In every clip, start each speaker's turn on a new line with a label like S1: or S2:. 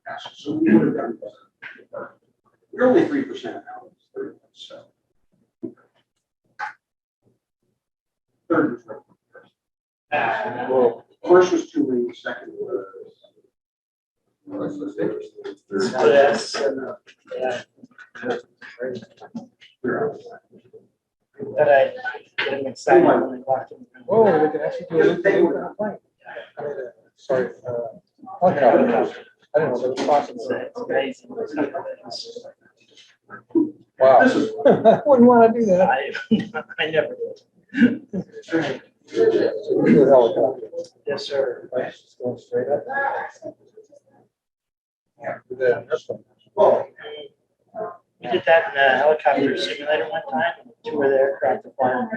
S1: passes. So we would have done better. We're only 3% now. So third was right. Well, first was 2 weeks. Second was. Well, that's interesting.
S2: Yes. Yeah. But I get excited when I walked in.
S3: Oh, they can actually do a loop on a plane. Sorry. Helicopter. I didn't know that was possible.
S2: It's amazing.
S3: Wow. I wouldn't want to do that.
S2: I never did.
S3: Do a helicopter.
S2: Yes, sir.
S3: Just going straight up.
S1: Yeah.
S3: Do that in airplane.
S1: Well,
S2: We did that in a helicopter simulator one time, and 2 of the aircraft were flying.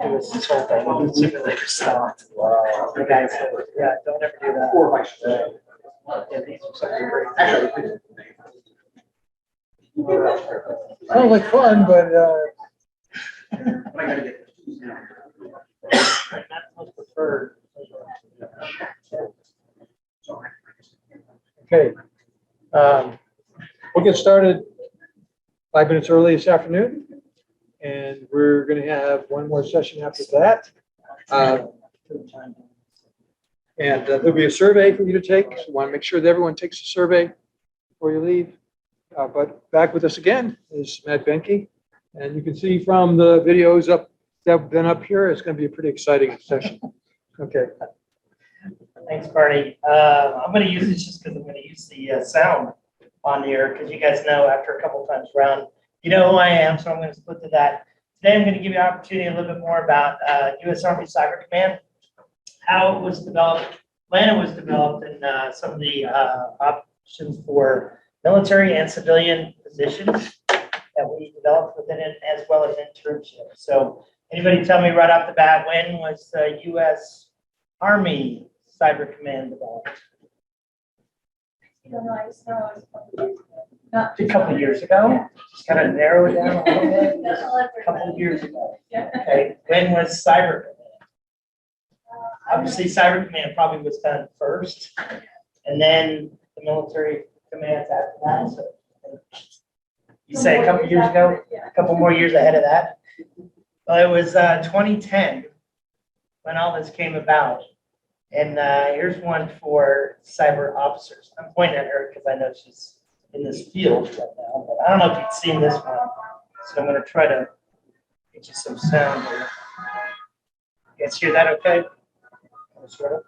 S2: It was this whole thing, when the simulator stopped.
S3: Wow.
S2: The guy said, yeah, don't ever do that.
S1: 4 by 6.
S2: Yeah, these are such a great.
S1: Actually,
S3: Sounds like fun, but
S1: I gotta get these now.
S2: Not most preferred.
S3: okay. We'll get started 5 minutes early this afternoon, and we're going to have one more session after that. And there'll be a survey for you to take. So we want to make sure that everyone takes a survey before you leave. But back with us again is Matt Boehnke. And you can see from the videos up that have been up here, it's going to be a pretty exciting session. Okay.
S2: Thanks, Barney. I'm going to use this just because I'm going to use the sound on here, because you guys know after a couple times around, you know who I am, so I'm going to split to that. Today, I'm going to give you an opportunity a little bit more about U.S. Army Cyber Command, how it was developed, when it was developed, and some of the options for military and civilian positions that we developed within it, as well as internships. So anybody tell me right off the bat, when was the U.S. Army Cyber Command developed? A couple of years ago. Just kind of narrow it down a little bit. A couple of years ago. Okay. When was Cyber Command? Obviously, Cyber Command probably was done first, and then the military commands after that. So you say a couple of years ago, a couple more years ahead of that. Well, it was 2010 when all this came about. And here's one for cyber officers. I'm pointing at her because I know she's in this field right now, but I don't know if you've seen this one. So I'm going to try to get you some sound here. You guys hear that okay? Sort of.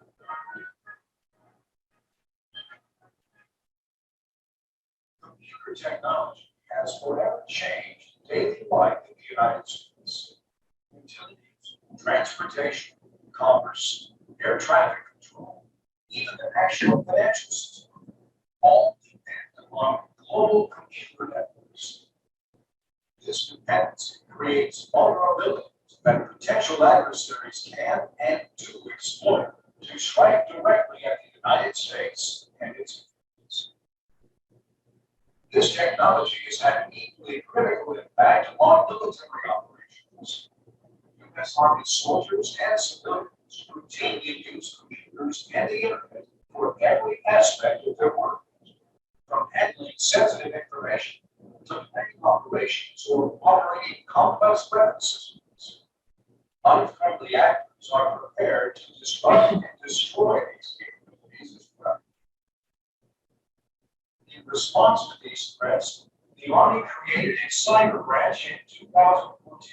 S4: Computer technology has forever changed daily life in the United States. Utilities, transportation, commerce, air traffic control, even the national financial system, all depend on global computer networks. This dependency creates vulnerabilities that potential adversaries can and do exploit to strike directly at the United States and its enemies. This technology has had an equally critical impact on military operations. U.S. Army soldiers and civilians routinely use computers and the internet for every aspect of their work, from handling sensitive information to planning operations or operating complex weapon systems. Unfriendly actors are prepared to disrupt and destroy these capabilities as well. In response to these threats, the Army created a cyber branch in 2014.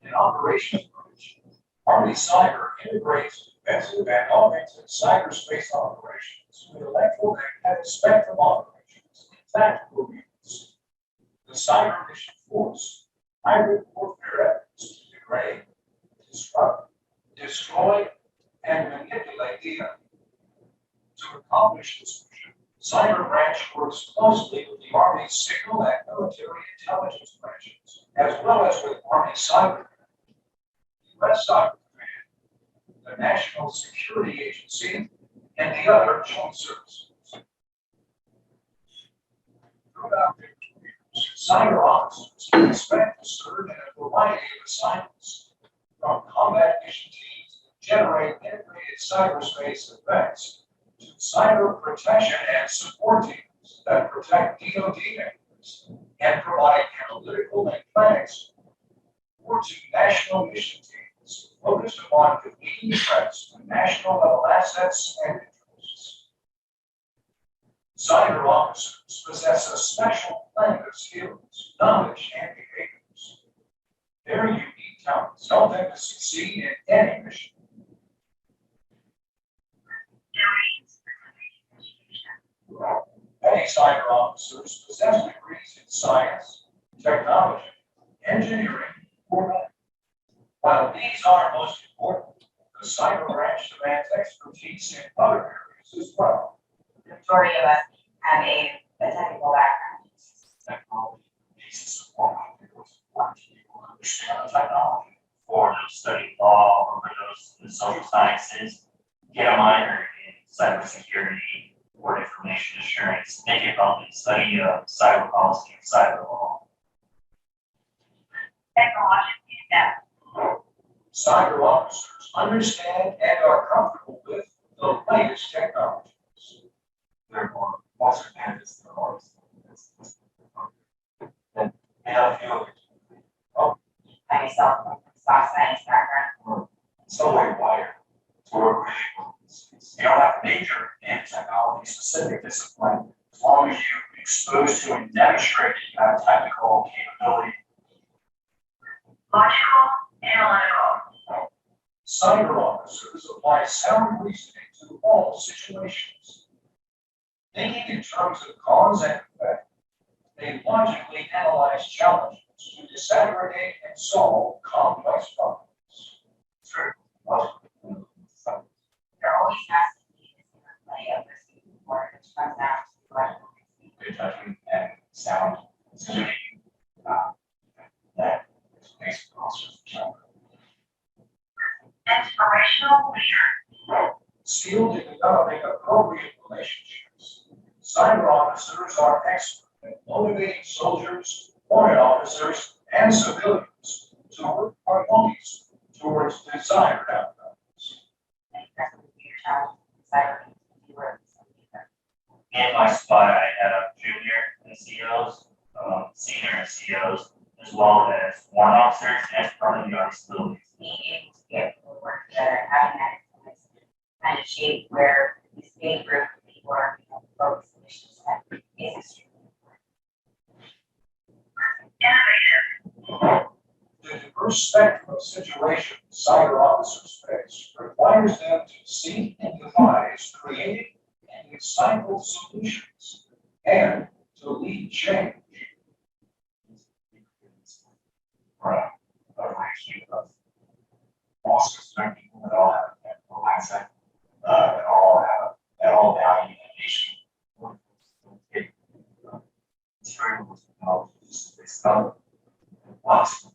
S4: In operations branch, Army Cyber integrates defensive and offensive cyberspace operations with electromagnetic spectrum operations and tactical units. The Cyber Mission Force hybrid warfare efforts to degrade, disrupt, destroy, and manipulate the enemy. To accomplish this mission, Cyber Branch works closely with the Army Signal and Military Intelligence branches, as well as with Army Cyber Command, U.S. Cyber Command, the National Security Agency, and the other joint services. Throughout their careers, cyber officers can expect to serve in a variety of assignments, from combat mission teams that generate integrated cyberspace effects to cyber protection and support teams that protect DoD networks and provide analytical and planning support, or to national mission teams focused upon competing threats to national level assets and interests. Cyber officers possess a special blend of skills, knowledge, and behaviors. Their unique talents help them to succeed in any mission. Many cyber officers possess degrees in science, technology, engineering, or math. While these are most important, the cyber branch demands expertise in other areas as well.
S5: The majority of us have a technical background.
S4: Technology basis of law, people understand the technology.
S6: For those studying law or for those in the social sciences, get a minor in cybersecurity or information assurance. Make it help in study of cyber policy and cyber law.
S5: Technologically adept.
S4: Cyber officers understand and are comfortable with the latest technologies.
S6: They're more monster candidates than ours. And they have a few others.
S5: I myself from a soft science background.
S6: So way wired to work with. You don't have to major in technology specific discipline as long as you're exposed to and demonstrate that you have technical capability.
S5: Logical, analytical.
S4: Cyber officers apply sound reasoning to all situations. Thinking in terms of cause and effect, they logically analyze challenges to disaggregate and solve complex problems.
S6: True.
S5: There always has to be this interplay of this before it comes down to logical reasoning.
S6: Good judgment and sound decision that makes officers stronger.
S5: Inspirational leader.
S4: Skilled in developing appropriate relationships, cyber officers are expert at motivating soldiers, warrant officers, and civilians to work harmoniously towards desired outcomes.
S5: I think that's what your challenge inside of you were.
S6: In my spot, I had a junior in COs, senior in COs, as well as warrant officers and permanent Army civilians.
S5: Being able to get people to work together, having that influence, kind of shape where this big group of people are, focused on missions that is extremely important.
S4: The diverse spectrum of situations cyber officers face requires them to seek and devise creative and insightful solutions and to lead change.
S6: Right. Also, certain people that all have that mindset, that all value innovation. It's very much technologies. It's not lots of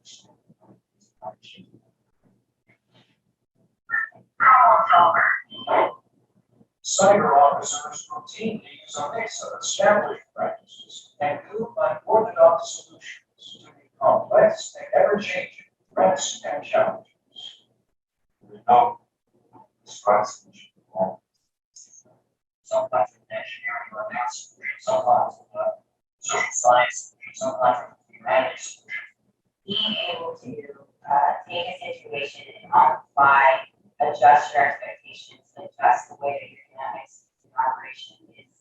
S4: Cyber officers routinely use a mix of established practices and new unorthodox solutions to meet complex and ever-changing threats and challenges.
S6: no stress.
S5: Sometimes in engineering or math solution, sometimes in social science solution, sometimes in humanities solution. Being able to take a situation and on the fly adjust your expectations, adjust the way that your dynamics in operation is.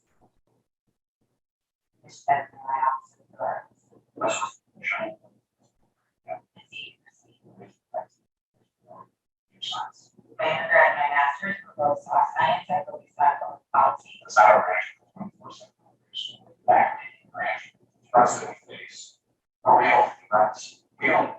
S5: It's better than my opposite or. My undergrad and my master's were both soft science, I focused on public policy.
S6: The cyber branch, 24/7 back branch, threats that we face are real threats. We don't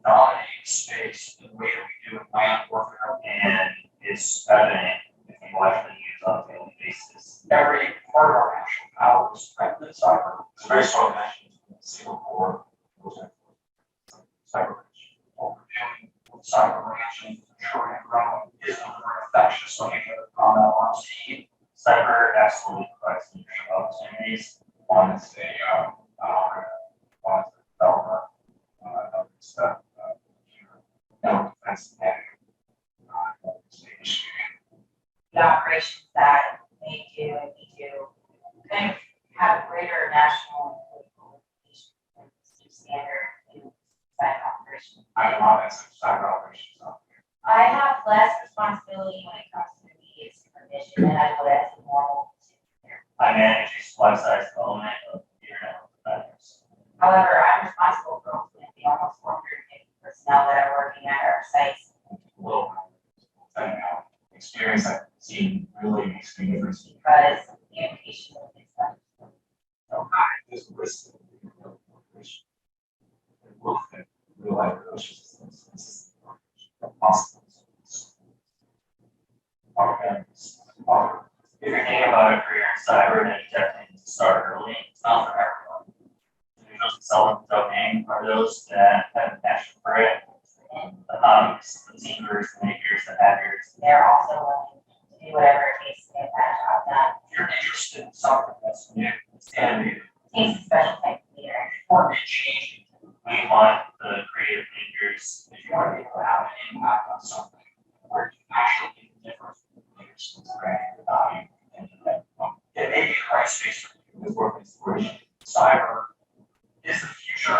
S6: dominate space the way that we do in land warfare, and it's evident if you actually use it on a daily basis. Every part of our national power is threatened in cyber. It's very strong mentioned in the Civil War. Cyber branch, what we're doing with cyber branch and ensuring and growing is a more infectious looking at the combat arms team. Cyber absolutely provides leadership opportunities. One is one is the developer of stuff, defense and
S5: The operations that they do and we do, kind of have greater national and political standard in cyber operations.
S6: I'm on as a cyber operations officer.
S5: I have less responsibility when it comes to media supervision than I would as a normal supervisor.
S6: I manage a supply-side development of computer network providers.
S5: However, I'm responsible for ultimately almost 450 personnel that are working at our sites.
S6: Little, experience I've seen really makes me difference.
S5: Because the education of this stuff is so high.
S6: There's risk. Real life relationships. Possible. If you're thinking about a career in cyber, then you definitely need to start early. It's not for everyone. Those that sell the domain are those that have a passion for it. The hobbies, the teamers, the makers, the hackers.
S5: They're also willing to do whatever it takes to get that job done.
S6: If you're interested in something that's new, and
S5: It takes a special type of leader.
S6: before they change, we want the creative thinkers, if you want to be able to have an impact on something, where you actually make a difference in leaders, the value, and it may be the right space for you with work inspiration. Cyber is the future.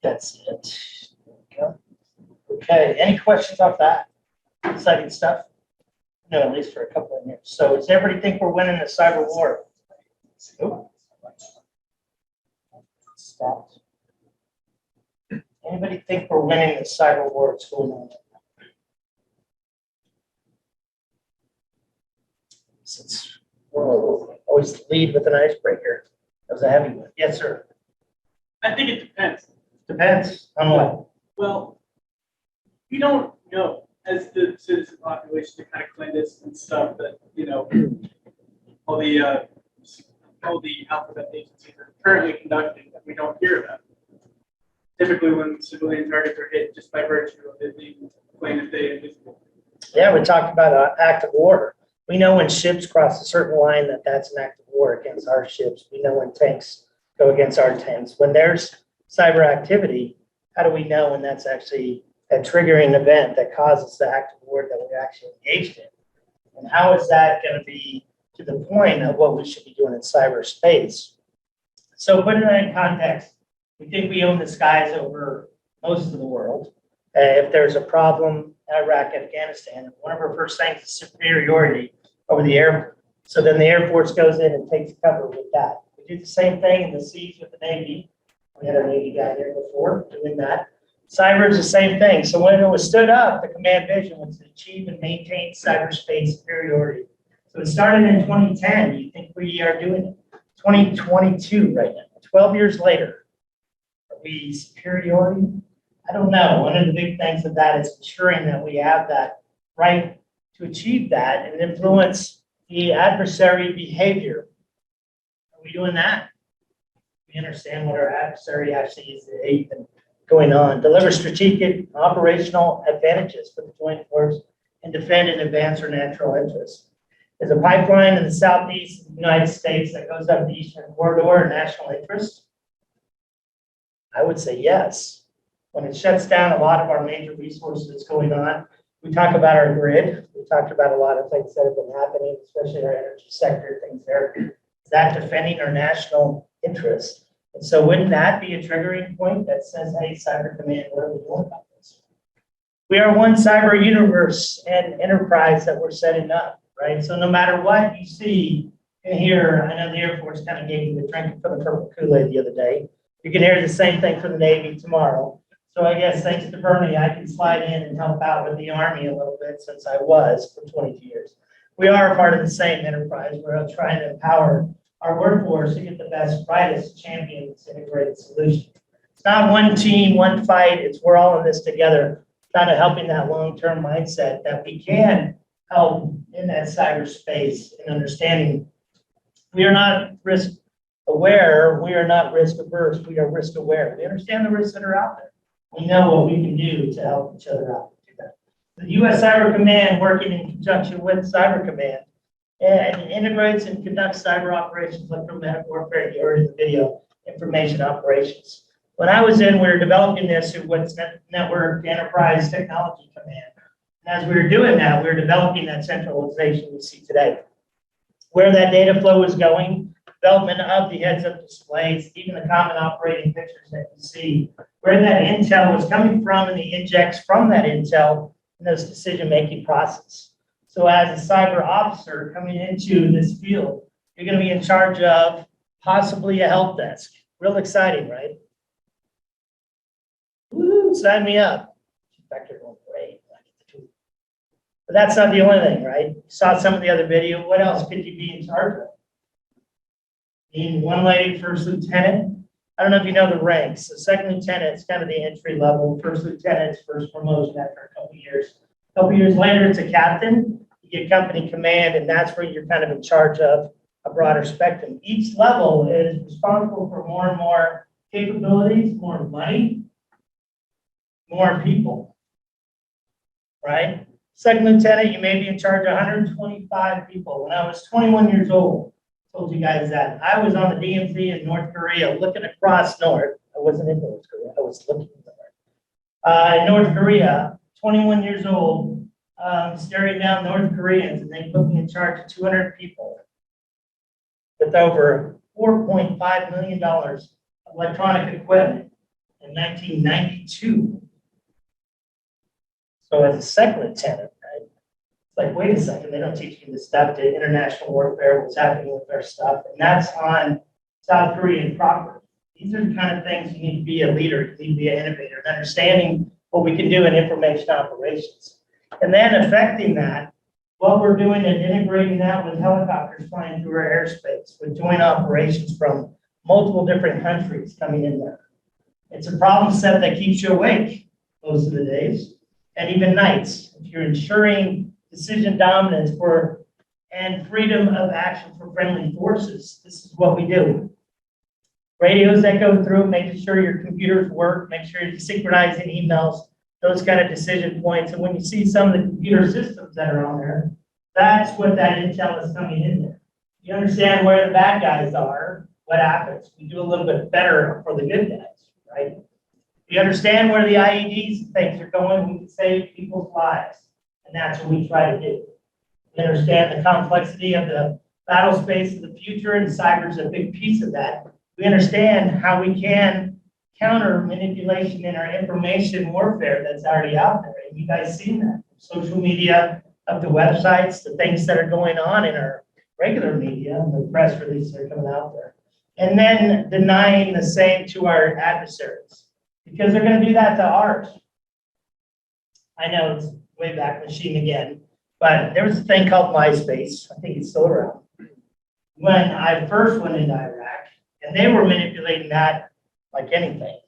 S2: That's it. There we go. Okay, any questions off that? Exciting stuff? No, at least for a couple of years. So does everybody think we're winning the cyber war? Nope. Stopped. Anybody think we're winning the cyber war that's going on? Since we'll always lead with an icebreaker. That was a heavy one. Yes, sir.
S1: I think it depends.
S2: Depends on what.
S1: Well, we don't know as the citizen population to kind of claim this and stuff that, you know, all the alphabet agencies are currently conducting that we don't hear about. Typically when civilian targets are hit just by virtue of it being plain as day invisible.
S2: Yeah, we talked about an act of war. We know when ships cross a certain line that that's an act of war against our ships. We know when tanks go against our tanks. When there's cyber activity, how do we know when that's actually a triggering event that causes the act of war that we're actually engaged in? And how is that going to be to the point of what we should be doing in cyberspace? So putting that in context, we think we own the skies over most of the world. If there's a problem in Iraq, Afghanistan, one of our first things is superiority over the air. So then the Air Force goes in and takes cover with that. We do the same thing in the seas with the Navy. We had a Navy guy there before doing that. Cyber is the same thing. So when it was stood up, the command vision was to achieve and maintain cyberspace superiority. So it started in 2010. You think we are doing it? 2022 right now, 12 years later. Are we superiority? I don't know. One of the big things of that is ensuring that we have that right to achieve that and influence the adversary behavior. Are we doing that? We understand what our adversary actually is going on. Deliver strategic operational advantages for the joint force and defend and advance our natural interests. There's a pipeline in the southeast of the United States that goes up the eastern corridor of national interest. I would say yes. When it shuts down a lot of our major resources that's going on, we talk about our grid. We talked about a lot of things that have been happening, especially our energy sector, things there. Is that defending our national interests? And so wouldn't that be a triggering point that says, hey, Cyber Command, what are we doing about this? We are one cyber universe and enterprise that we're setting up, right? So no matter what you see and hear, I know the Air Force kind of gave you the drinking from the purple Kool-Aid the other day. You can hear the same thing from the Navy tomorrow. So I guess thanks to Bernie, I can slide in and help out with the Army a little bit since I was for 22 years. We are a part of the same enterprise. We're trying to empower our workforce to get the best, brightest, champions integrated solution. It's not one team, one fight. It's we're all in this together, kind of helping that long-term mindset that we can help in that cyberspace and understanding. We are not risk aware. We are not risk averse. We are risk aware. We understand the risks that are out there. We know what we can do to help each other out. The U.S. Cyber Command, working in conjunction with Cyber Command, and integrates and conducts cyber operations, electromagnetic warfare, you heard in the video, information operations. When I was in, we were developing this at what's Network Enterprise Technology Command. And as we were doing that, we were developing that centralization we see today. Where that data flow is going, development of the heads-up displays, even the common operating pictures that you see, where that intel was coming from and the injects from that intel in those decision-making process. So as a cyber officer coming into this field, you're going to be in charge of possibly a help desk. Real exciting, right? Woo, sign me up. In fact, they're going great. But that's not the only thing, right? You saw some of the other video. What else could you be in charge of? Being one lady, first lieutenant. I don't know if you know the ranks. So second lieutenant is kind of the entry level. First lieutenant is first promotion after a couple years. A couple years later, it's a captain. You get company command, and that's where you're kind of in charge of a broader spectrum. Each level is responsible for more and more capabilities, more money, more people, right? Second lieutenant, you may be in charge of 125 people. When I was 21 years old, I told you guys that. I was on the DMZ in North Korea looking across north. I wasn't in North Korea, I was looking north. In North Korea, 21 years old, staring down North Koreans, and they put me in charge of 200 people with over $4.5 million of electronic equipment in 1992. So as a second lieutenant, right, it's like, wait a second, they don't teach you this stuff to international warfare, what's happening with our stuff, and that's on South Korean property. These are the kind of things you need to be a leader, you need to be an innovator, and understanding what we can do in information operations. And then affecting that, what we're doing and integrating that with helicopters flying through our airspace, with joint operations from multiple different countries coming in there. It's a problem set that keeps you awake most of the days. And even nights, if you're ensuring decision dominance and freedom of action for friendly forces, this is what we do. Radios that go through, making sure your computers work, make sure you're synchronizing emails, those kind of decision points. And when you see some of the computer systems that are on there, that's what that intel is coming in there. You understand where the bad guys are, what happens. We do a little bit better for the good guys, right? We understand where the IEDs and things are going, we can save people's lives. And that's what we try to do. We understand the complexity of the battle space of the future, and cyber is a big piece of that. We understand how we can counter manipulation in our information warfare that's already out there. And you guys seen that. Social media, up to websites, the things that are going on in our regular media, the press releases that are coming out there. And then denying the same to our adversaries, because they're going to do that to ours. I know it's way back machine again, but there was a thing called MySpace. I think it's still around. When I first went into Iraq, and they were manipulating that like anything.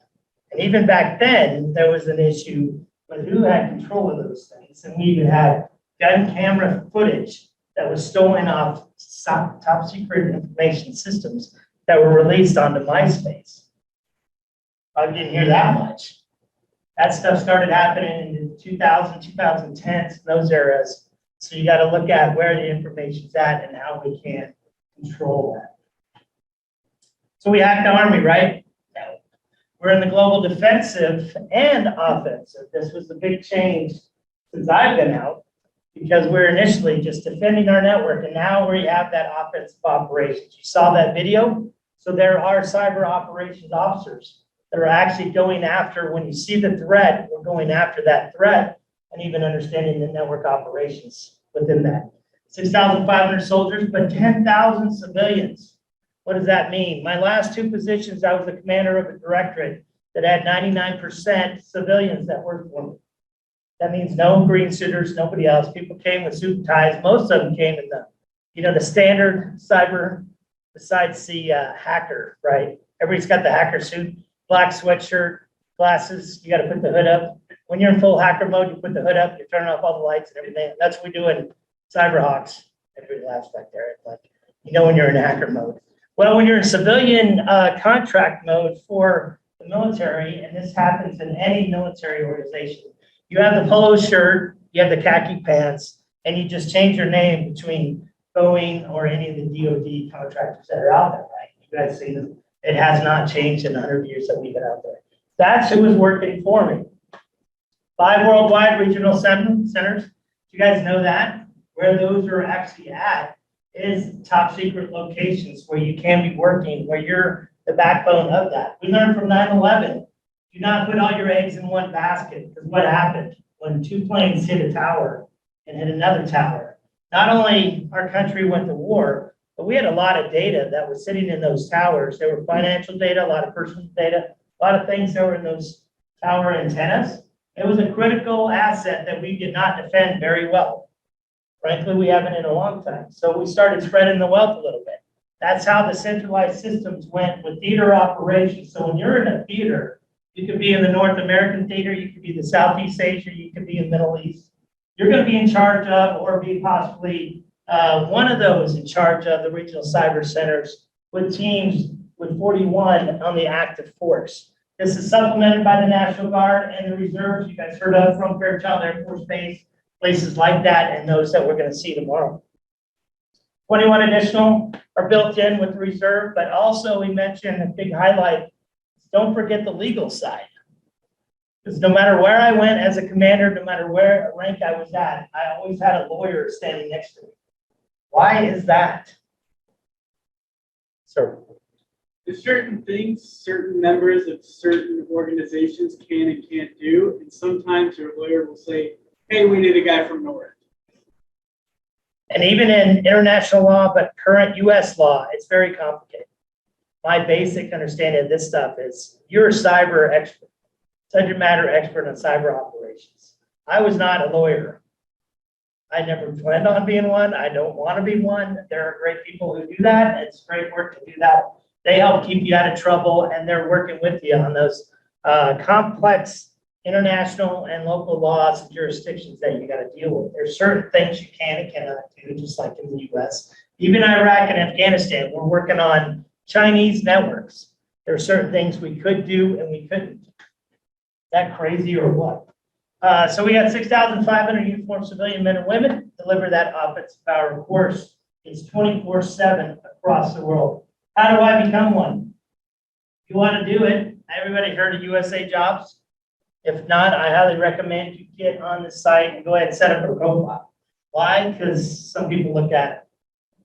S2: And even back then, there was an issue with who had control of those things. And we even had gun camera footage that was stolen off top secret information systems that were released onto MySpace. I didn't hear that much. That stuff started happening in the 2000, 2010s, those eras. So you got to look at where the information's at and how we can control that. So we hacked the Army, right? No. We're in the global defensive and offensive. This was the big change since I've been out, because we're initially just defending our network, and now we have that offensive operations. You saw that video? So there are cyber operations officers that are actually going after, when you see the threat, we're going after that threat, and even understanding the network operations within that. 6,500 soldiers, but 10,000 civilians. What does that mean? My last two positions, I was the commander of a directorate that had 99% civilians that worked for me. That means no green suiters, nobody else. People came with suit and ties. Most of them came in the standard cyber, besides the hacker, right? Everybody's got the hacker suit, black sweatshirt, glasses. You got to put the hood up. When you're in full hacker mode, you put the hood up, you're turning off all the lights and everything. That's what we do in Cyberhawks. Everybody laughs back there. Like, you know when you're in hacker mode. Well, when you're in civilian contract mode for the military, and this happens in any military organization, you have the polo shirt, you have the khaki pants, and you just change your name between Boeing or any of the DoD contractors that are out there, right? You guys see them. It has not changed in the 100 years that we've been out there. That's who is working for me. 5 worldwide regional centers. You guys know that? Where those are actually at is top secret locations where you can be working, where you're the backbone of that. We learned from 9/11, do not put all your eggs in one basket, because what happened when 2 planes hit a tower and hit another tower? Not only our country went to war, but we had a lot of data that was sitting in those towers. There were financial data, a lot of personal data, a lot of things that were in those tower antennas. It was a critical asset that we did not defend very well. Frankly, we haven't in a long time. So we started spreading the wealth a little bit. That's how the centralized systems went with theater operations. So when you're in a theater, you could be in the North American theater, you could be the Southeast Asia, you could be in Middle East. You're going to be in charge of, or be possibly one of those in charge of the regional cyber centers with teams with 41 on the active force. This is supplemented by the National Guard and the reserves you guys heard of from Fairchild Air Force Base, places like that, and those that we're going to see tomorrow. 21 additional are built in with the reserve, but also we mentioned a big highlight, don't forget the legal side. Because no matter where I went as a commander, no matter where rank I was at, I always had a lawyer standing next to me. Why is that? Sir.
S1: There's certain things certain members of certain organizations can and can't do, and sometimes your lawyer will say, hey, we need a guy from North.
S2: And even in international law, but current US law, it's very complicated. My basic understanding of this stuff is you're a cyber expert, subject matter expert on cyber operations. I was not a lawyer. I never planned on being one. I don't want to be one. There are great people who do that. It's great work to do that. They help keep you out of trouble, and they're working with you on those complex international and local laws and jurisdictions that you got to deal with. There's certain things you can and cannot do, just like in the US. Even Iraq and Afghanistan, we're working on Chinese networks. There are certain things we could do and we couldn't. Is that crazy or what? So we got 6,500 uniformed civilian men and women deliver that offensive power. Of course, it's 24/7 across the world. How do I become one? If you want to do it, everybody heard of USA Jobs? If not, I highly recommend you get on the site and go ahead and set up a profile. Why? Because some people look at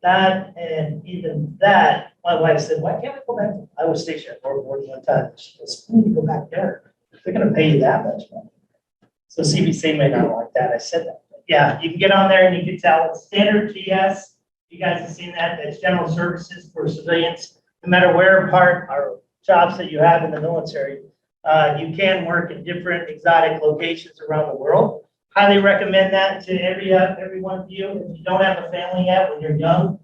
S2: that, and even that, my wife said, why can't we go back? I was stationed at Fort Worth one time. She goes, we need to go back there. They're going to pay you that much money. So CBC may not like that. I said that. But yeah, you can get on there and you can tell it's standard GS. You guys have seen that. That's general services for civilians. No matter where part or jobs that you have in the military, you can work in different exotic locations around the world. Highly recommend that to every one of you. If you don't have a family yet, when you're young,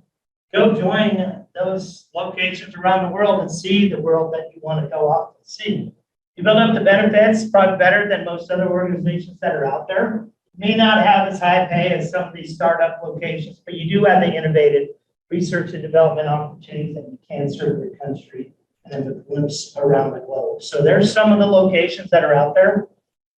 S2: go join those locations around the world and see the world that you want to go off and see. You build up the benefits, probably better than most other organizations that are out there. May not have as high pay as some of these startup locations, but you do have the innovative research and development opportunities that you can serve your country and the glimpse around the globe. So there's some of the locations that are out there.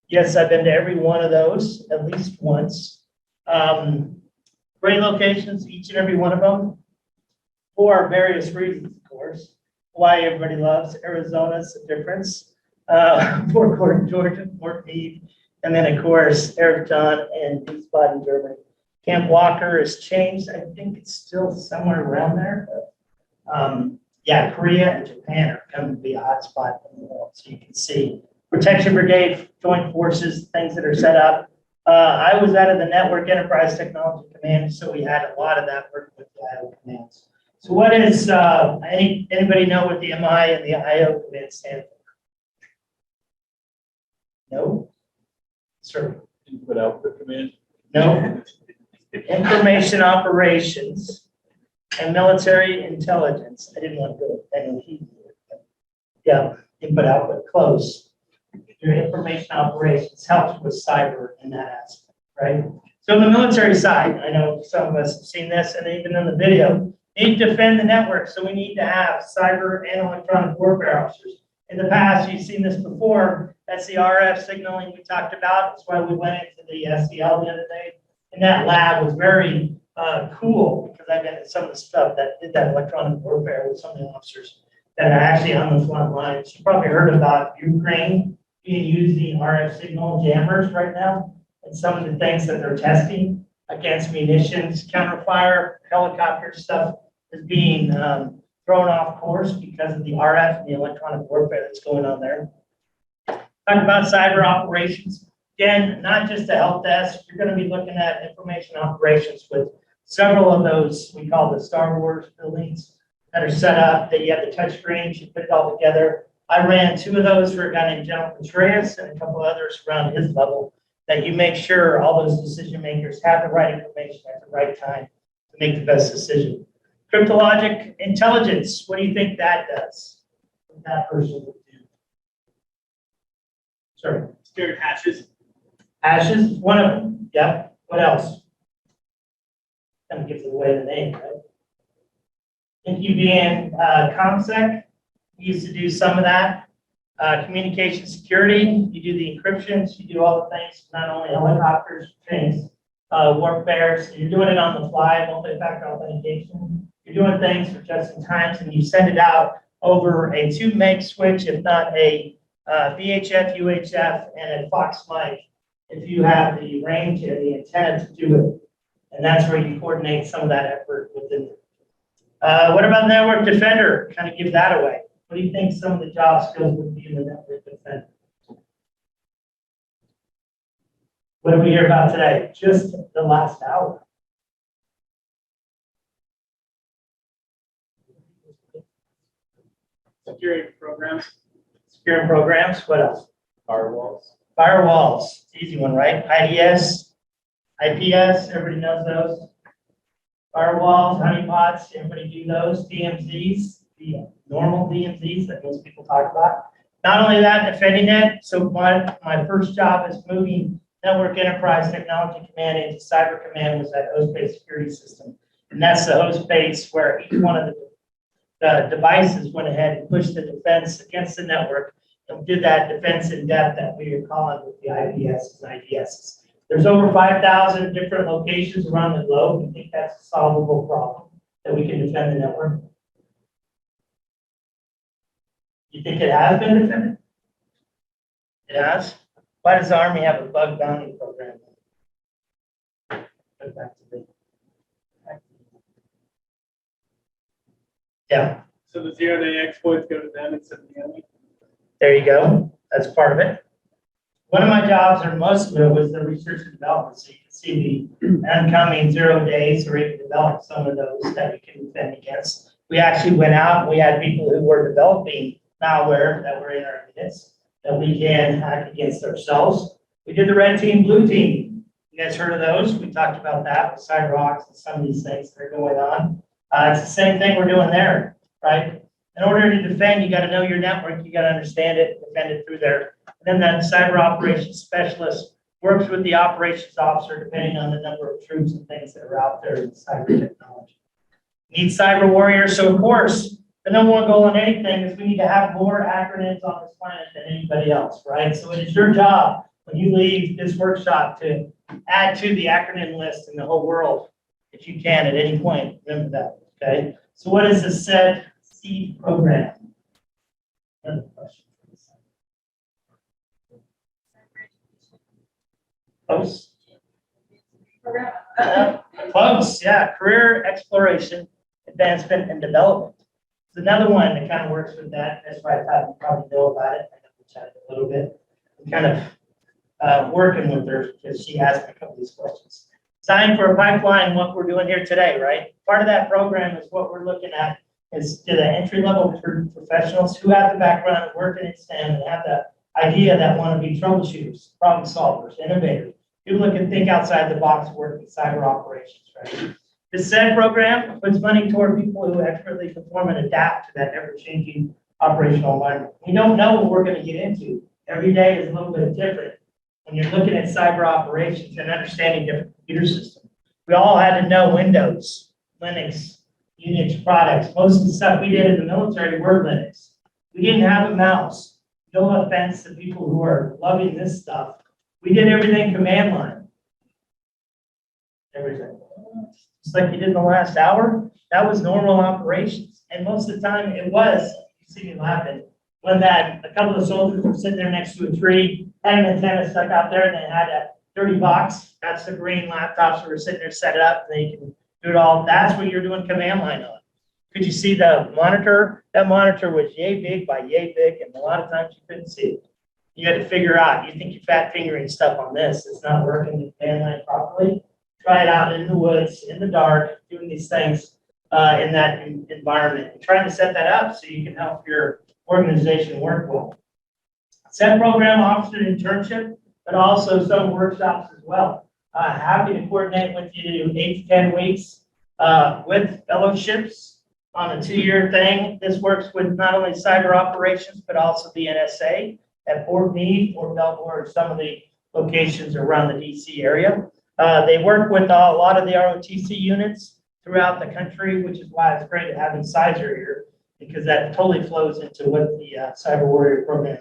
S2: Yes, I've been to every one of those at least once. Great locations, each and every one of them, for various reasons, of course. Hawaii, everybody loves. Arizona's a difference. Fort Gordon, Georgia, Fort Meade, and then, of course, Eric John and Wiesbaden, Germany. Camp Walker has changed. I think it's still somewhere around there. But, yeah, Korea and Japan are coming to be a hot spot in the world. So you can see Protection Brigade, Joint Forces, things that are set up. I was out of the Network Enterprise Technology Command, so we had a lot of that work with the IO commands. So what is, anybody know what the MI and the IO command stand for? No? Sir?
S7: Input output command.
S2: No? Information operations and military intelligence. I didn't want to go any heat. Yeah, input output close. Your information operations helps with cyber in that aspect, right? So on the military side, I know some of us have seen this, and even in the video, need to defend the network. So we need to have cyber and electronic warfare officers. In the past, you've seen this before. That's the RF signaling we talked about. That's why we went into the SEL the other day. And that lab was very cool, because I've been in some of the stuff that did that electronic warfare with some of the officers that are actually on the front lines. You probably heard about Ukraine being using RF signal jammers right now, and some of the things that they're testing against munitions, counterfire, helicopter stuff is being thrown off course because of the RF and the electronic warfare that's going on there. Talking about cyber operations, again, not just a help desk, you're going to be looking at information operations with several of those we call the Star Wars buildings that are set up, that you have the touch screens, you put it all together. I ran 2 of those for a guy named General Contreras and a couple others around his level, that you make sure all those decision makers have the right information at the right time to make the best decision. Cryptologic intelligence, what do you think that does? What that person would do? Sorry.
S1: Scared hashes.
S2: Hashes, one of them. Yep. What else? Kind of gives it away the name, right? Think you being ComSec, you used to do some of that. Communication security, you do the encryptions, you do all the things, not only helicopters, things, warfare, so you're doing it on the fly, multi-factor authentication. You're doing things for just in times, and you send it out over a 2 meg switch, if not a VHF, UHF, and a Fox mic, if you have the range and the antenna to do it. And that's where you coordinate some of that effort within it. What about network defender? Kind of give that away. What do you think some of the job skills would be in the network defender? What did we hear about today? Just the last hour.
S1: Security programs.
S2: Security programs. What else?
S6: Firewalls.
S2: Firewalls. Easy one, right? IDS, IPS, everybody knows those. Firewalls, honeypots, everybody do those. DMZs, the normal DMZs that most people talk about. Not only that, defending it. So my first job is moving Network Enterprise Technology Command into Cyber Command was that host-based security system. And that's the host base where each one of the devices went ahead and pushed the defense against the network and did that defense in depth that we are calling with the IPS and IDSs. There's over 5,000 different locations around the globe. We think that's a solvable problem that we can defend the network. You think it has been defended? It has? Why does the Army have a bug bounty program? Go back to the- Yeah,
S1: So the 0-day exploits go to them instead of the enemy.
S2: there you go. That's part of it. One of my jobs, or most of it, was the research and development. So you can see the oncoming 0 days, or even develop some of those that we can defend against. We actually went out and we had people who were developing malware that were in our midst that we can hack against ourselves. We did the red team, blue team. You guys heard of those? We talked about that with CyberHawks and some of these things that are going on. It's the same thing we're doing there, right? In order to defend, you got to know your network. You got to understand it, defend it through there. And then that cyber operations specialist works with the operations officer, depending on the number of troops and things that are out there in cyber technology. Need cyber warriors. So of course, the number one goal on anything is we need to have more acronyms on this planet than anybody else, right? So it is your job when you leave this workshop to add to the acronym list in the whole world, if you can at any point. Remember that, okay? So what is the CySER program? Another question. Close. Close, yeah. Career exploration, advancement, and development. It's another one that kind of works with that. That's why I thought you probably know about it. I know we chatted a little bit. I'm kind of working with her because she asked me a couple of these questions. Sign for a pipeline, what we're doing here today, right? Part of that program is what we're looking at is to the entry-level professionals who have the background of working in STEM and have the idea that want to be troubleshooters, problem solvers, innovators. People that can think outside the box, work in cyber operations, right? The SED program puts money toward people who expertly perform and adapt to that ever-changing operational environment. We don't know what we're going to get into. Every day is a little bit different. When you're looking at cyber operations and understanding different computer systems, we all had to know Windows, Linux, Unix products. Most of the stuff we did in the military were Linux. We didn't have a mouse. No offense to people who are loving this stuff. We did everything command line. Everything. Just like you did in the last hour, that was normal operations. And most of the time it was see me laughing. When that, a couple of soldiers were sitting there next to a tree, had an antenna stuck out there, and they had a dirty box. That's the green laptops that were sitting there set up. And they can do it all. That's what you're doing command line on. Could you see the monitor? That monitor was yay big by yay big, and a lot of times you couldn't see it. You had to figure out, you think you're fat fingering stuff on this, it's not working the command line properly. Try it out in the woods, in the dark, doing these things in that environment. And trying to set that up so you can help your organization work well. Set program offers an internship, but also some workshops as well. Happy to coordinate with you 8 to 10 weeks with fellowships on a 2-year thing. This works with not only cyber operations, but also the NSA at Fort Meade, Fort Belvoir, some of the locations around the DC area. They work with a lot of the ROTC units throughout the country, which is why it's great having CySER here, because that totally flows into what the Cyber Warrior program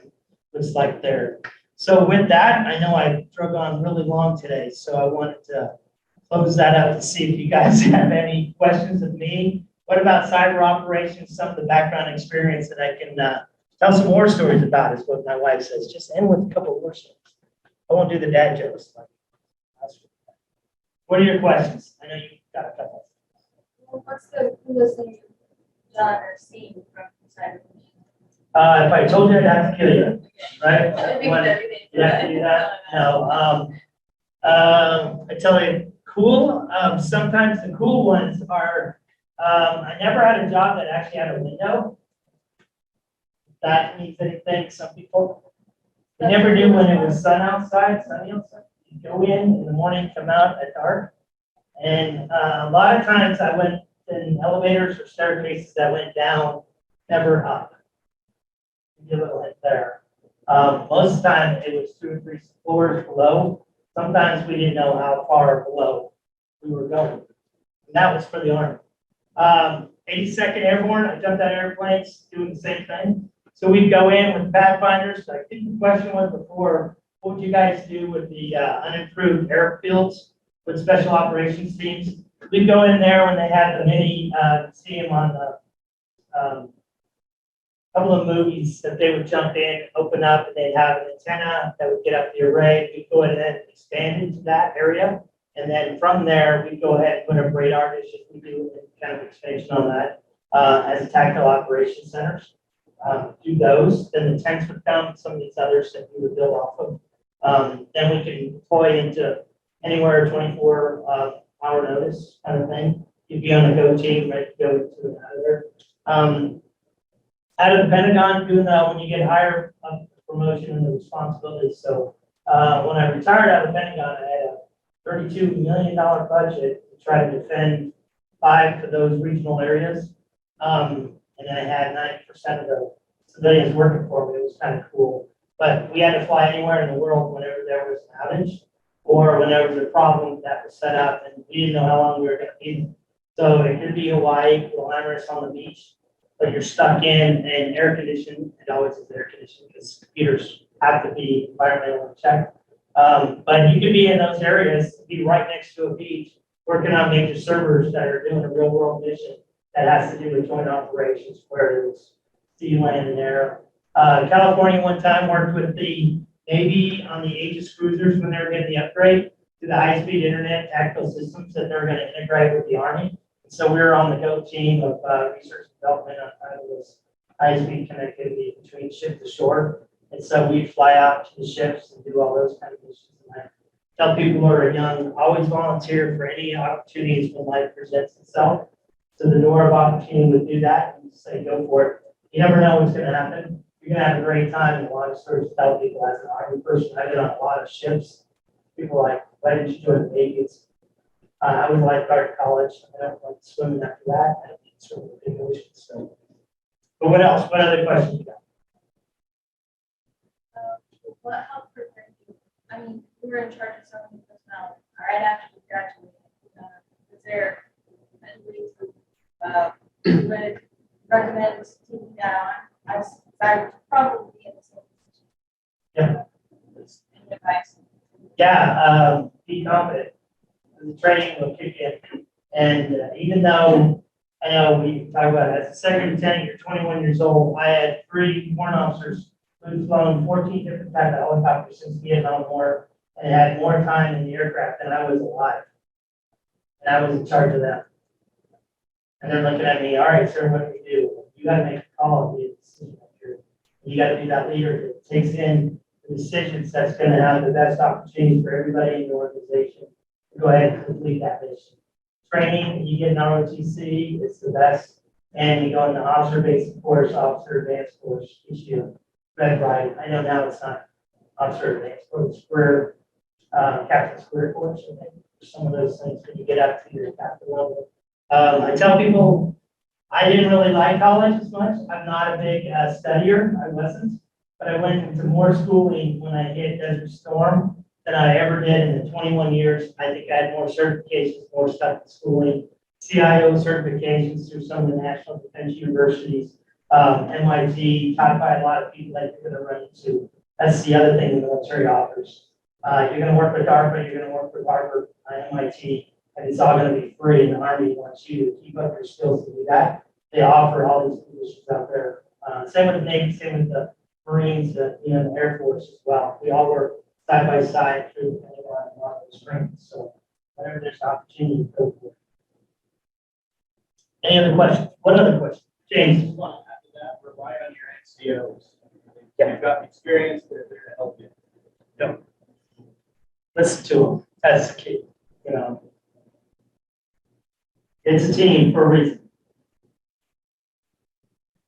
S2: looks like there. So with that, I know I drug on really long today, so I wanted to close that up to see if you guys have any questions of me. What about cyber operations, some of the background experience that I can tell some more stories about is what my wife says. Just end with a couple of war stories. I won't do the dad jokes. What are your questions? I know you got a couple.
S7: Well, what's the coolest thing you've done or seen from cyber?
S2: If I told you, I'd have to kill you, right?
S7: I think
S2: When-
S7: everything.
S2: You have to do that? No. I tell you, cool. Sometimes the cool ones are, I never had a job that actually had a window. That means anything, some people. You never knew when it was sunny outside. You go in the morning, come out at dark. And a lot of times I went in elevators or staircases that went down, never up. Give it a hint there. Most of the time it was 2 or 3 floors below. Sometimes we didn't know how far below we were going. And that was for the Army. 82nd Airborne, I jumped out of airplanes doing the same thing. So we'd go in with pathfinders. I think the question was before, what would you guys do with the unimproved airfields with special operations teams? We'd go in there when they had the mini, see them on the couple of movies that they would jump in, open up, and they'd have an antenna that would get up the array. We'd go ahead and expand into that area. And then from there, we'd go ahead and put up radar dishes. We do kind of expansion on that as tactical operations centers. Do those. Then the tents would come, some of these others that we would build off of. Then we can deploy into anywhere 24-hour notice kind of thing. You'd be on a go team, ready to go to another. Out of the Pentagon, doing that when you get higher promotion and the responsibilities. So when I retired out of the Pentagon, I had a $32 million budget to try to defend 5 of those regional areas. And I had 90% of the civilians working for me. It was kind of cool. But we had to fly anywhere in the world whenever there was an outage or whenever there was a problem that was set up and we didn't know how long we were going to be. So it could be Hawaii, glamorous on the beach, but you're stuck in an air conditioned. It always is air conditioned because computers have to be environmentally checked. But you could be in those areas, be right next to a beach, working on major servers that are doing a real world mission that has to do with joint operations, where it was sea, land, and air. California one time worked with the Navy on the Aegis cruisers when they were getting the upgrade to the high-speed internet tactical systems that they're going to integrate with the Army. And so we were on the go team of research and development on kind of this high-speed connectivity between ship to shore. And so we'd fly out to the ships and do all those kind of missions. And I tell people who are young, always volunteer for any opportunities when life presents itself. So the door of opportunity would do that and say, go for it. You never know what's going to happen. You're going to have a great time, and a lot of stories to tell people as an Army person. I've been on a lot of ships. People are like, why didn't you join the Navy? I was a lifeguard at college. I don't like swimming after that. I don't swim in the big ocean. So, but what else? What other questions you got?
S7: What helped prepare you? I mean, we were in charge of so many personnel right after we graduated. Was there any ways you would recommend taking that on? I would probably be in the same position.
S2: Yeah.
S7: Any advice?
S2: Yeah, be confident. The training will kick in. And even though, I know we talk about it. As a second lieutenant, you're 21 years old. I had 3 warrant officers who've flown 14 different types of helicopters since Vietnam War and had more time in the aircraft than I was alive. And I was in charge of them. And they're looking at me, all right, sir, what do we do? You got to make a call and be a decision maker. You got to be that leader that takes in the decisions that's going to have the best opportunity for everybody in the organization to go ahead and complete that mission. Training, you get an ROTC, it's the best. And you go in the officer basic course, officer advanced course, teach you red right. I know now it's not officer advanced course, square, captain square course, I think, some of those things when you get up to your captain level. I tell people I didn't really like college as much. I'm not a big studier. I wasn't, but I went into more schooling when I hit Desert Storm than I ever did in the 21 years. I think I had more certifications, more stuff in schooling, CIO certifications through some of the national defense universities, MIT, taught by a lot of people that you're going to run into. That's the other thing the military offers. You're going to work with DARPA, you're going to work with Harvard, MIT, and it's all going to be free. And the Army wants you to keep up your skills to do that. They offer all these positions out there. Same with the Navy, same with the Marines, the Air Force as well. We all work side by side through depending on a lot of the strengths. So whenever there's opportunity, go for it. Any other questions? What other questions? James.
S1: After that, rely on your NCOs. You've got experience, they're there to help you.
S2: Yep. Listen to them. That's the key. You know, it's a team for a reason.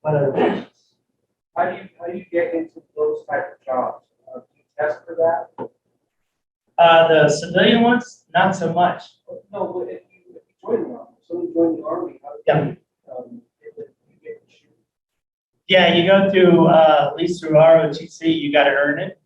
S2: What other questions?
S6: How do you get into those type of jobs? Do you test for that?
S2: The civilian ones, not so much.
S6: No, but if you join the army, someone join the army, how do
S2: Yeah.
S6: you get to shoot?
S2: Yeah, you go through, at least through ROTC, you got to earn it.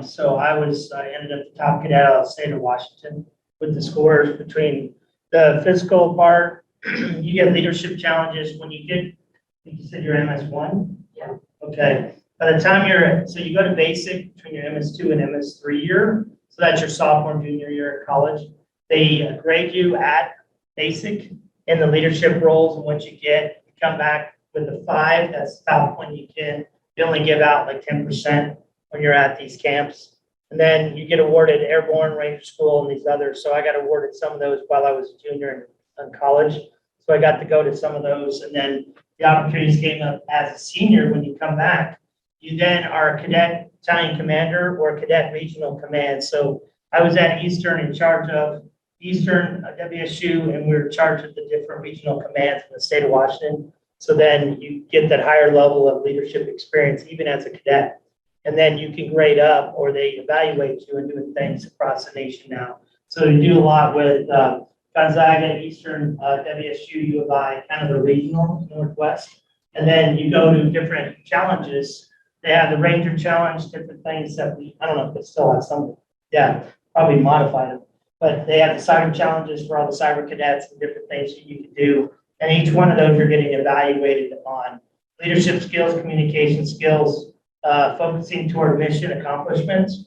S2: So I ended up the top cadet out of the state of Washington with the scores between the physical part. You get leadership challenges when you get, I think you said you're MS1?
S7: Yeah.
S2: Okay. By the time you go to basic between your MS2 and MS3 year. So that's your sophomore, junior year at college. They grade you at basic in the leadership roles, and what you get, you come back with a 5. That's the top one you can. You only give out like 10% when you're at these camps. And then you get awarded Airborne, Ranger School, and these others. So I got awarded some of those while I was a junior in college. So I got to go to some of those. And then the opportunities came up as a senior when you come back. You then are a cadet battalion commander or a cadet regional command. So I was at Eastern in charge of Eastern WSU, and we were in charge of the different regional commands in the state of Washington. So then you get that higher level of leadership experience, even as a cadet. And then you can grade up, or they evaluate you and doing things across the nation now. So you do a lot with Gonzaga, Eastern, WSU, U of I, kind of the regional Northwest. And then you go to different challenges. They have the Ranger Challenge, different things that I don't know if it's still on some, yeah, probably modified them. But they have the cyber challenges for all the cyber cadets and different things that you can do. And each one of those you're getting evaluated on leadership skills, communication skills, focusing toward mission accomplishments,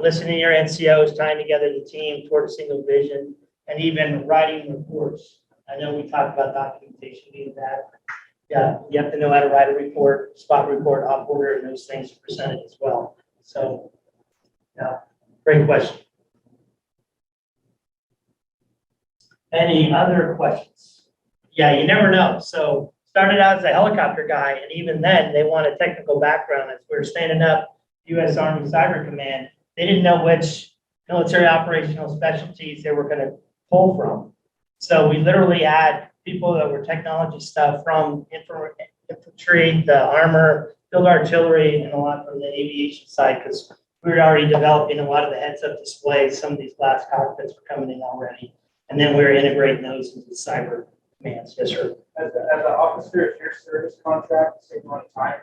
S2: listening to your NCOs, tying together the team toward a single vision, and even writing reports. I know we talked about documentation being that. Yeah, you have to know how to write a report, spot report, op order, and those things are presented as well. So, yeah, great question. Any other questions? Yeah, you never know. So started out as a helicopter guy, and even then they want a technical background. As we were standing up U.S. Army Cyber Command, they didn't know which military operational specialties they were going to pull from. So we literally had people that were technology stuff from infantry, the armor, field artillery, and a lot from the aviation side, because we were already developing a lot of the heads-up displays. Some of these glass cockpits were coming in already. And then we were integrating those into cyber commands. Yes, sir.
S6: As an officer, is your service contract the same amount of time?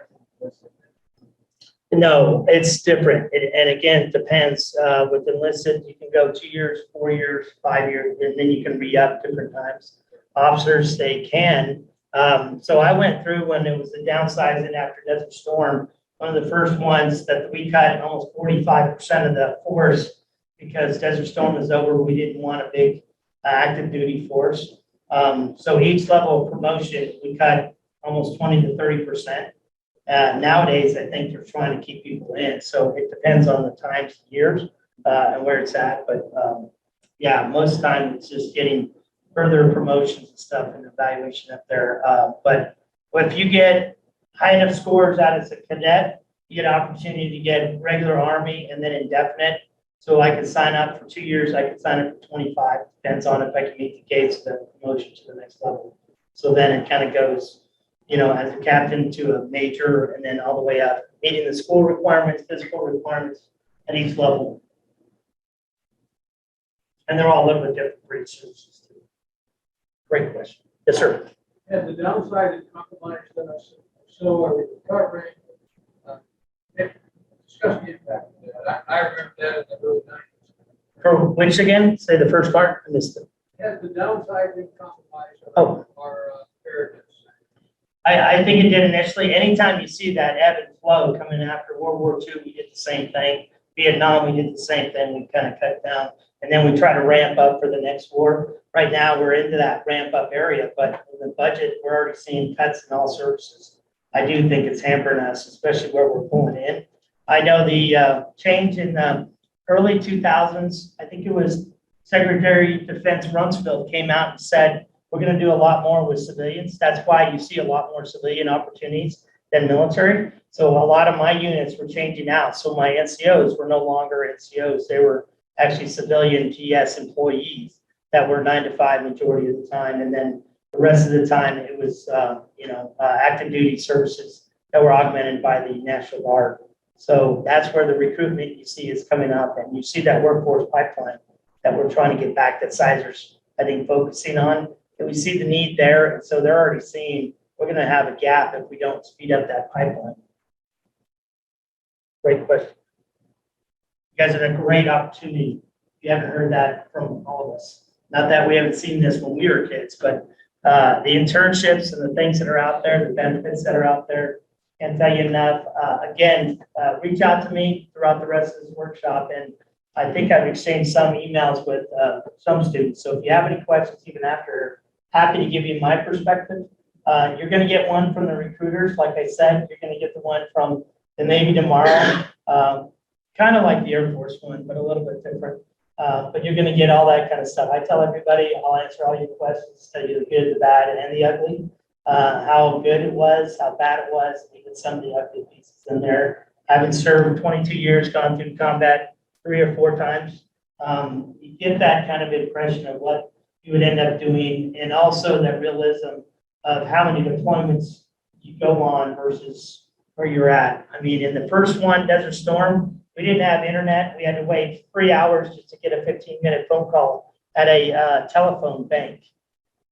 S2: No, it's different. And again, it depends. With enlisted, you can go 2 years, 4 years, 5 years, and then you can re-up different times. Officers, they can. So I went through when it was the downsizing after Desert Storm, one of the first ones that we cut almost 45% of the force because Desert Storm was over. We didn't want a big active duty force. So each level of promotion, we cut almost 20 to 30%. Nowadays, I think they're trying to keep people in. So it depends on the times, years, and where it's at. But yeah, most of the time it's just getting further promotions and stuff and evaluation up there. But if you get high enough scores out as a cadet, you get an opportunity to get regular Army and then indefinite. So I could sign up for 2 years, I could sign up for 25, depends on if I can meet the gates, the promotion to the next level. So then it kind of goes, as a captain to a major and then all the way up, meeting the school requirements, physical requirements at each level. And they're all a little bit different for each services too. Great question. Yes, sir.
S3: And the downside is compromised, so are we recovering? Discuss the impact of that. I remember that in the early 90s.
S2: For which again? Say the first part. I missed it.
S3: Has the downside been compromised?
S2: Oh.
S3: Our fairness?
S2: I think it did initially. Anytime you see that ebb and flow coming after World War II, we did the same thing. Vietnam, we did the same thing. We kind of cut down. And then we try to ramp up for the next war. Right now, we're into that ramp up area, but in the budget, we're already seeing cuts in all services. I do think it's hampering us, especially where we're pulling in. I know the change in the early 2000s, I think it was Secretary of Defense Rumsfeld came out and said, we're going to do a lot more with civilians. That's why you see a lot more civilian opportunities than military. So a lot of my units were changing out. So my NCOs were no longer NCOs. They were actually civilian GS employees that were 9 to 5 majority of the time. And then the rest of the time it was, active duty services that were augmented by the National Guard. So that's where the recruitment you see is coming up, and you see that workforce pipeline that we're trying to get back that CySER's, I think, focusing on. And we see the need there, and so they're already seeing we're going to have a gap if we don't speed up that pipeline. Great question. You guys have a great opportunity. If you haven't heard that from all of us, not that we haven't seen this when we were kids, but the internships and the things that are out there, the benefits that are out there, can't tell you enough. Again, reach out to me throughout the rest of this workshop, and I think I've exchanged some emails with some students. So if you have any questions, even after, happy to give you my perspective. You're going to get one from the recruiters. Like I said, you're going to get the one from the Navy tomorrow, kind of like the Air Force one, but a little bit different. But you're going to get all that kind of stuff. I tell everybody, I'll answer all your questions, tell you the good, the bad, and the ugly. How good it was, how bad it was, and even some of the ugly pieces in there. Having served 22 years, gone through combat 3 or 4 times, you get that kind of impression of what you would end up doing, and also that realism of how many deployments you go on versus where you're at. I mean, in the first one, Desert Storm, we didn't have internet. We had to wait 3 hours just to get a 15-minute phone call at a telephone bank.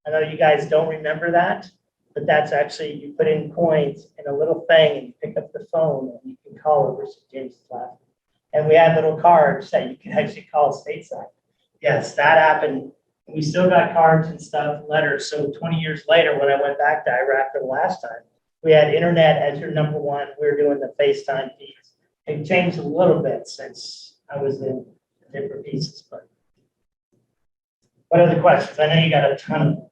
S2: I know you guys don't remember that, but that's actually, you put in coins in a little thing and you pick up the phone and you can call over St. James Class. And we had little cards that you could actually call stateside. Yes, that happened. We still got cards and stuff, letters. So 20 years later, when I went back to Iraq for the last time, we had internet as your number one. We were doing the FaceTime feeds. It changed a little bit since I was in different pieces. But what other questions? I know you got a ton of them.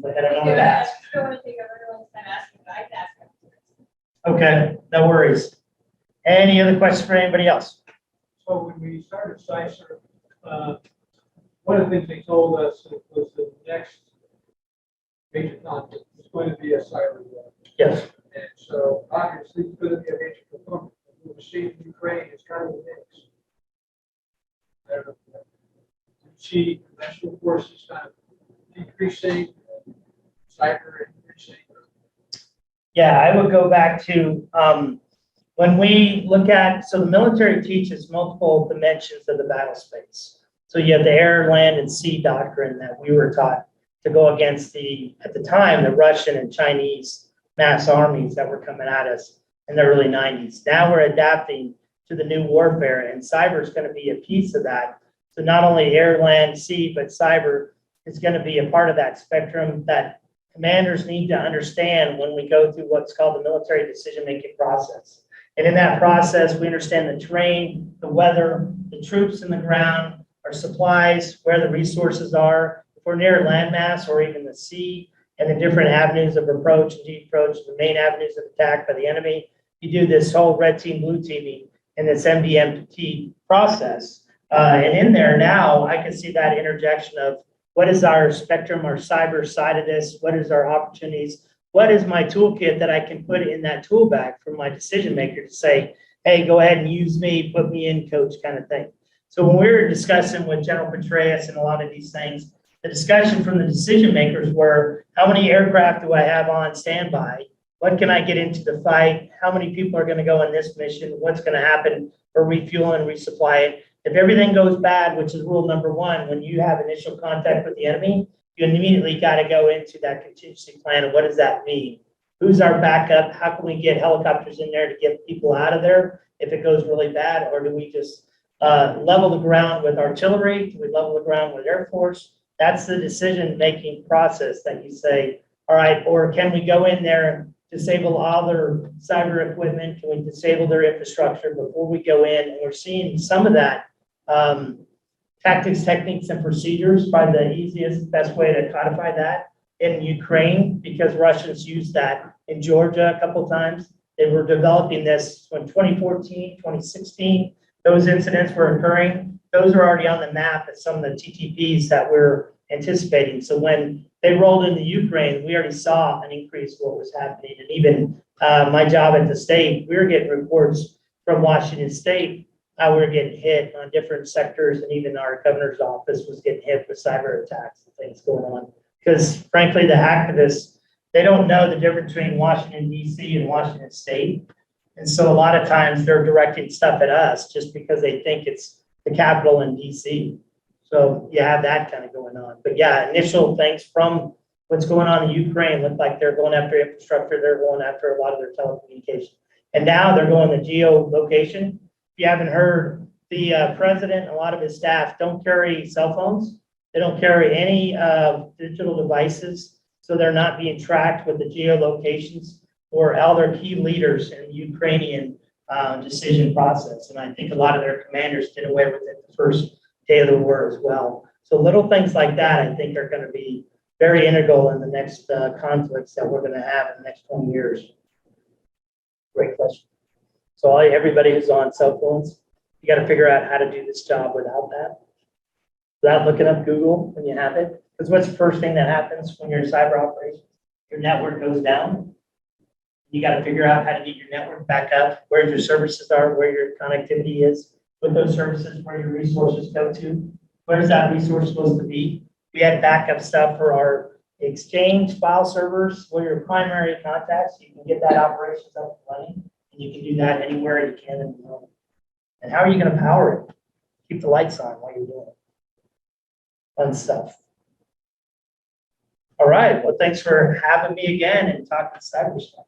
S2: But I don't know what to ask.
S7: I don't want to take up everyone's time asking, but I can ask them.
S2: Okay, no worries. Any other questions for anybody else?
S3: So when we started CySER, one of the things they told us was the next major conflict was going to be a cyber war.
S2: Yes.
S3: And so obviously it's going to be a major component. What we see in Ukraine is kind of a mix. I don't know. You see conventional forces kind of decreasing, cyber increasing.
S2: Yeah, I would go back to when we look at, so the military teaches multiple dimensions of the battle space. So you have the air, land, and sea doctrine that we were taught to go against at the time, the Russian and Chinese mass armies that were coming at us in the early 90s. Now we're adapting to the new warfare, and cyber is going to be a piece of that. So not only air, land, sea, but cyber is going to be a part of that spectrum that commanders need to understand when we go through what's called the military decision-making process. And in that process, we understand the terrain, the weather, the troops in the ground, our supplies, where the resources are. If we're near landmass or even the sea and the different avenues of approach and de-approach, the main avenues of attack by the enemy, you do this whole red team, blue teaming in this MDMT process. And in there now, I can see that interjection of what is our spectrum, our cyber side of this? What is our opportunities? What is my toolkit that I can put in that tool bag for my decision maker to say, hey, go ahead and use me, put me in, coach, kind of thing. So when we were discussing with General Petraeus and a lot of these things, the discussion from the decision makers were, how many aircraft do I have on standby? What can I get into the fight? How many people are going to go on this mission? What's going to happen for refuel and resupply it? If everything goes bad, which is rule number one, when you have initial contact with the enemy, you immediately got to go into that contingency plan. And what does that mean? Who's our backup? How can we get helicopters in there to get people out of there if it goes really bad? Or do we just level the ground with artillery? Do we level the ground with Air Force? That's the decision-making process that you say, all right, or can we go in there and disable all their cyber equipment? Can we disable their infrastructure before we go in? And we're seeing some of that tactics, techniques, and procedures, probably the easiest, best way to codify that in Ukraine, because Russians used that in Georgia a couple of times. They were developing this when 2014, 2016, those incidents were occurring. Those are already on the map at some of the TTPs that we're anticipating. So when they rolled into Ukraine, we already saw an increase of what was happening. And even my job at the state, we were getting reports from Washington State how we were getting hit on different sectors, and even our governor's office was getting hit with cyber attacks and things going on. Because frankly, the activists, they don't know the difference between Washington, D.C. and Washington State. And so a lot of times they're directing stuff at us just because they think it's the capital in D.C. So you have that kind of going on. But yeah, initial things from what's going on in Ukraine look like they're going after infrastructure. They're going after a lot of their telecommunications. And now they're going to geolocation. If you haven't heard, the president and a lot of his staff don't carry cell phones. They don't carry any digital devices. So they're not being tracked with the geolocations or all their key leaders in the Ukrainian decision process. And I think a lot of their commanders did away with it the first day of the war as well. So little things like that, I think, are going to be very integral in the next conflicts that we're going to have in the next 20 years. Great question. So everybody who's on cell phones, you got to figure out how to do this job without that, without looking up Google when you have it. Because what's the first thing that happens when you're in cyber operations? Your network goes down. You got to figure out how to get your network back up, where your services are, where your connectivity is with those services, where your resources go to. Where's that resource supposed to be? We had backup stuff for our Exchange file servers, where your primary contacts, you can get that operations up and running. And you can do that anywhere you can in the world. And how are you going to power it? Keep the lights on while you're doing it. Fun stuff. All right. Well, thanks for having me again and talking cyber stuff.